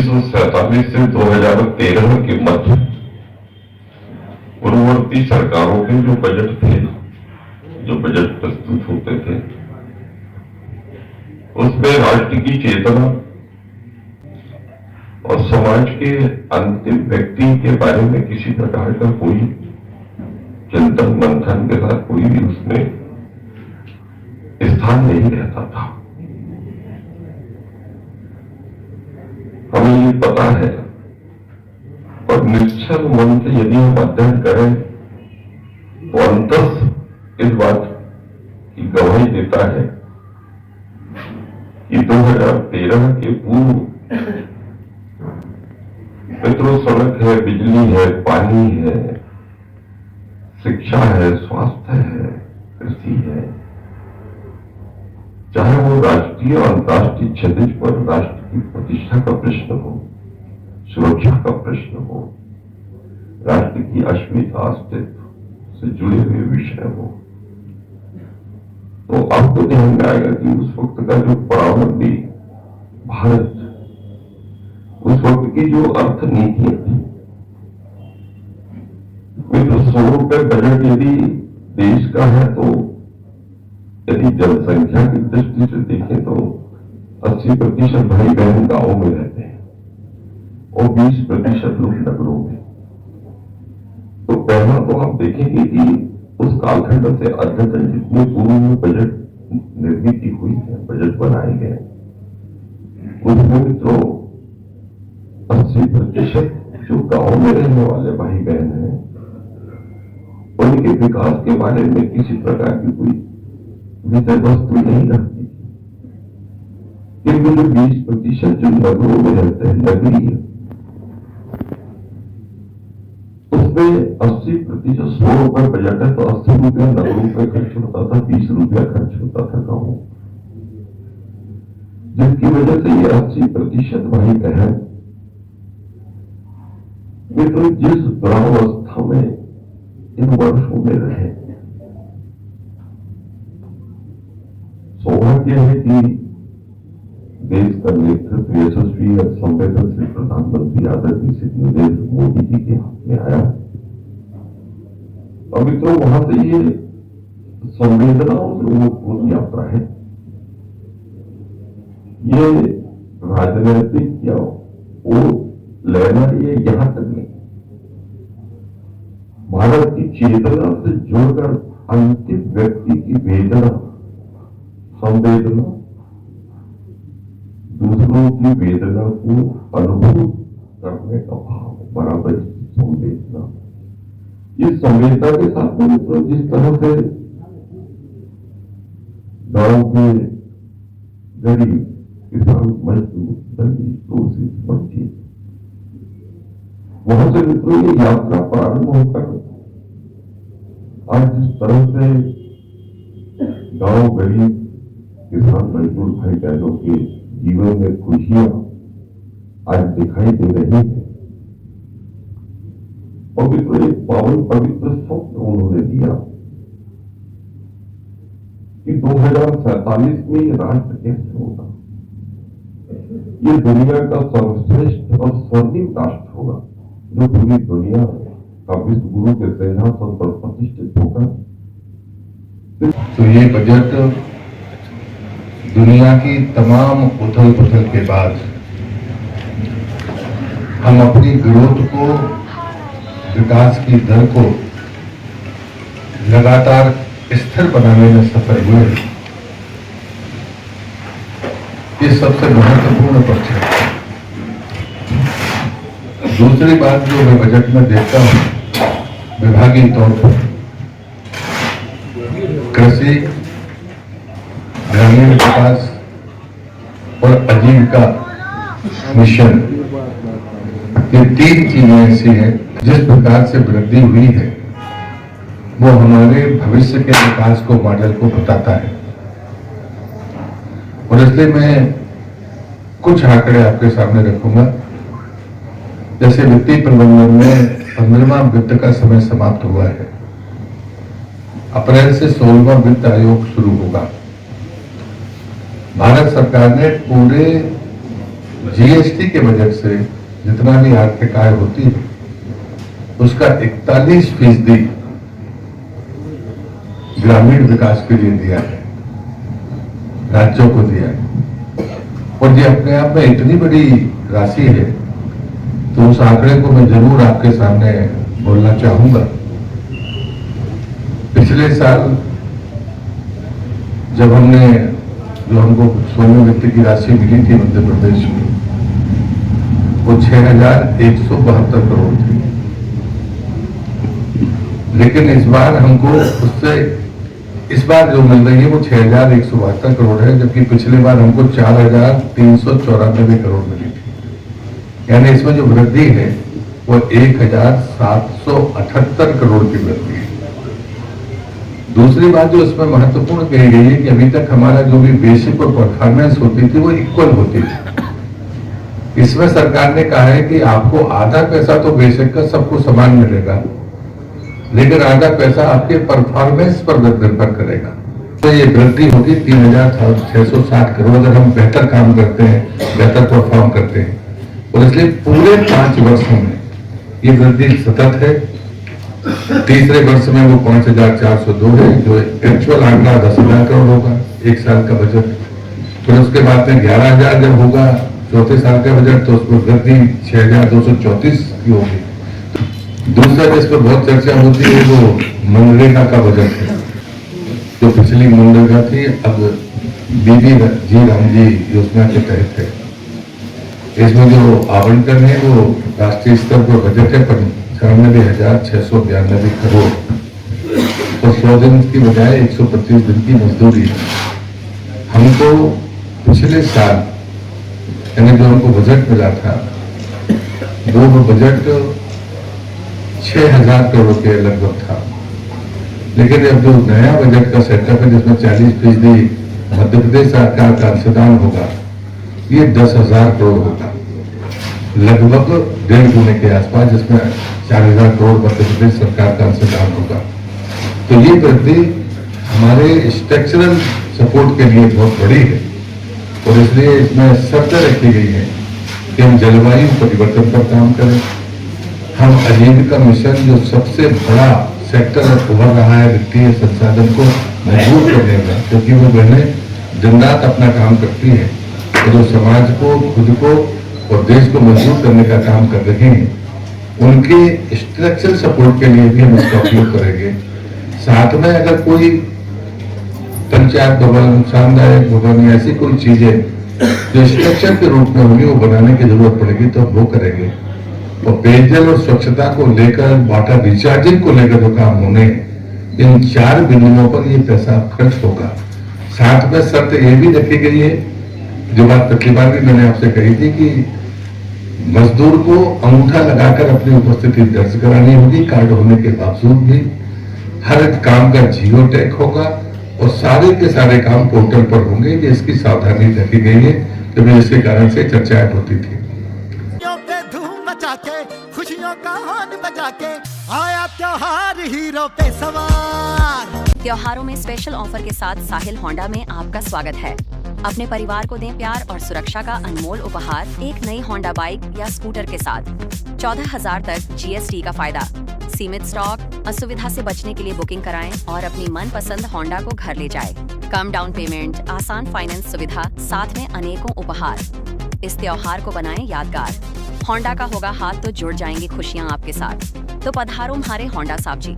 1947 से 2013 के मध्य पूर्ववर्ती सरकारों के जो बजट थे, जो बजट प्रस्तुत होते थे, उसमें राष्ट्र की चेतना और समाज के अंतिम व्यक्ति के बारे में किसी प्रकार का कोई चिंतन मंथन के साथ कोई भी उसमें स्थान नहीं रहता था। हमें ये पता है, और निश्चल मन से यदि हम अध्ययन करें तो अंतस इस बात की गवाही देता है कि 2013 के पूर्व पेट्रोल, सड़क है, बिजली है, पानी है, शिक्षा है, स्वास्थ्य है, कृषि है, चाहे वो राष्ट्रीय और अंतर्राष्ट्रीय क्षतिज पर राष्ट्र की प्रतिष्ठा का प्रश्न हो, सुरक्षा का प्रश्न हो, राष्ट्र की अस्मिता अस्तित्व से जुड़े हुए विषय हो, तो आपको ध्यान में आएगा कि उस वक्त का जो परावलंबी भारत, उस वक्त की जो अर्थ नीतियां थी, तो 100 रुपए बजट यदि देश का है तो यदि जनसंख्या की दृष्टि से देखें तो 80% भाई बहन गांवों में रहते हैं और 20% लोग नगरों में। तो पहला तो आप देखेंगे कि उस कालखंड से अद्यतन जितने पूर्व में बजट निर्मित हुई है, बजट बनाए गए, उसमें मित्रों 80% जो गांव में रहने वाले भाई बहन हैं, उनके विकास के बारे में किसी प्रकार की कोई विषय वस्तु नहीं रखती। किंतु जो 20% जो नगरों में रहते हैं, नगरीय, उसमें 80% 100 रुपए बजट है तो 80 रुपया नगरों पर खर्च होता था, 20 रुपया खर्च होता था गाँव, जिसकी वजह से ये 80% भाई बहन तो जिस दुरावस्था में इन वर्षों में रहे, सौभाग्य है कि देश का नेतृत्व यशस्वी और संवेदनशील प्रधानमंत्री आदरणीय श्री नरेंद्र मोदी जी के हाथ में आया। और मित्रों, वहां से ये संवेदनाओं से ओतप्रोत यात्रा है, ये राजनीतिक या वो लेना, ये यहां तक नहीं, भारत की चेतना से जुड़कर अंतिम व्यक्ति की वेदना, संवेदना, दूसरों की वेदना को अनुभव करने का भाव, बराबर संवेदना। इस संवेदना के साथ में तो जिस तरह से गांव के गरीब, किसान, मजदूर, दलित, शोषित, वंचित, वहां से मित्रों ये यात्रा प्रारंभ होकर आज जिस तरह से गांव, गरीब, किसान, मजदूर भाई बहनों के जीवन में खुशियां आज दिखाई दे रही है, और मित्रों एक पावन पवित्र स्वप्न उन्होंने दिया कि 2047 में ये राष्ट्र कैसे होगा, ये दुनिया का सर्वश्रेष्ठ और स्वर्णिम राष्ट्र होगा जो पूरी दुनिया का विश्व गुरु के सिंहासन पर प्रतिष्ठित होगा। तो ये बजट दुनिया की तमाम उथल पुथल के बाद हम अपनी ग्रोथ को, विकास की दर को लगातार स्थिर बनाने में सफल हुए। ये सबसे महत्वपूर्ण पक्ष है। दूसरी बात जो मैं बजट में देखता हूं, विभागीय तौर पर कृषि, ग्रामीण विकास और आजीविका मिशन, ये 3 चीजें ऐसी हैं जिस प्रकार से वृद्धि हुई है वो हमारे भविष्य के विकास को, मॉडल को बताता है। और इसलिए मैं कुछ आंकड़े आपके सामने रखूंगा। जैसे वित्तीय प्रबंधन में 15वां वित्त का समय समाप्त हुआ है, अप्रैल से 16वां वित्त आयोग शुरू होगा। भारत सरकार ने पूरे जीएसटी के बजट से जितना भी आर्थिक आय होती है उसका 41% ग्रामीण विकास के लिए दिया है, राज्यों को दिया है। और ये अपने आप में इतनी बड़ी राशि है तो उस आंकड़े को मैं जरूर आपके सामने बोलना चाहूंगा। पिछले साल जब जो हमको सोने वित्त की राशि मिली थी मध्य प्रदेश में, वो 6,172 करोड़ थी। लेकिन इस बार हमको उससे इस बार जो मिल रही है वो 6,172 करोड़ है, जबकि पिछले बार हमको 4,394 करोड़ मिली थी। यानी इसमें जो वृद्धि है वो 1,778 करोड़ की वृद्धि है। दूसरी बात जो इसमें महत्वपूर्ण कही गई है कि अभी तक हमारा जो भी बेसिक और परफॉर्मेंस होती थी वो इक्वल होती थी। इसमें सरकार ने कहा है कि आपको आधा पैसा तो बेसिक का सबको समान मिलेगा, लेकिन आधा पैसा आपके परफॉर्मेंस पर निर्भर करेगा। तो ये वृद्धि होगी 3,660 करोड़ अगर हम बेहतर काम करते हैं, बेहतर परफॉर्म करते हैं। और इसलिए पूरे 5 वर्षों में ये वृद्धि सतत है। तीसरे वर्ष में वो 5,402 है, जो एक्चुअल आंकड़ा 10,000 करोड़ होगा एक साल का बजट। फिर उसके बाद में 11,000 जब होगा चौथे साल का बजट, तो उसमें वृद्धि 6,234 की होगी। दूसरा जिस पर बहुत चर्चा होती है वो मनरेगा का बजट है, जो पिछली मनरेगा थी अब बीबी जी रामजी योजना के तहत है। इसमें जो आवंटन है वो राष्ट्रीय स्तर पर बजट है 95,692 करोड़ और 100 दिन की बजाय 125 दिन की मजदूरी है। हमको पिछले साल यानी जो हमको बजट मिला था वो बजट 6,000 करोड़ के लगभग था, लेकिन अब जो नया बजट का सेटअप है जिसमें 40% मध्य प्रदेश सरकार का अंशदान होगा, ये 10,000 करोड़ होगा, लगभग 1.5 गुने के आसपास, जिसमें 4,000 करोड़ मध्य प्रदेश सरकार का अंशदान होगा। तो ये वृद्धि हमारे स्ट्रक्चरल सपोर्ट के लिए बहुत बड़ी है और इसलिए इसमें शर्त रखी गई है कि हम जलवायु परिवर्तन पर काम करें। हम आजीविका मिशन जो सबसे बड़ा सेक्टर उभर रहा है वित्तीय संसाधन को मजबूत करने में, क्योंकि वो बहनें दिन रात अपना काम करती है और जो समाज को, खुद को और देश को मजबूत करने का काम कर रहे हैं, उनके स्ट्रक्चरल सपोर्ट के लिए भी हम इसका उपयोग करेंगे। साथ में अगर कोई पंचायत भवन, सामुदायिक भवन, ऐसी कोई चीजें जो स्ट्रक्चर के रूप में होंगी वो बनाने की जरूरत पड़ेगी तो वो करेंगे। और पेयजल और स्वच्छता को लेकर, वाटर रिचार्जिंग को लेकर जो काम होने, इन 4 बिंदुओं पर ये पैसा खर्च होगा। साथ में शर्त ये भी रखी गई है, जो बात पिछली बार भी मैंने आपसे कही थी, कि मजदूर को अंगूठा लगाकर अपनी उपस्थिति दर्ज करानी होगी कार्ड होने के बावजूद भी। हर काम का जियो टैग होगा और सारे के सारे काम पोर्टल पर होंगे। ये इसकी सावधानी रखी गई है, क्योंकि इसके कारण से चर्चाएं होती थी। खुशियों का हॉर्न बजा के आया त्योहार हीरो पे सवार। त्योहारों में स्पेशल ऑफर के साथ साहिल होंडा में आपका स्वागत है। अपने परिवार को दें प्यार और सुरक्षा का अनमोल उपहार एक नई होंडा बाइक या स्कूटर के साथ। 14,000 तक जीएसटी का फायदा, सीमित स्टॉक, असुविधा से बचने के लिए बुकिंग कराएं और अपनी मनपसंद होंडा को घर ले जाएं। कम डाउन पेमेंट, आसान फाइनेंस सुविधा, साथ में अनेकों उपहार। इस त्योहार को बनाएं यादगार। होंडा का होगा हाथ तो जुड़ जाएंगी खुशियां आपके साथ। तो पधारो हमारे होंडा साहब जी।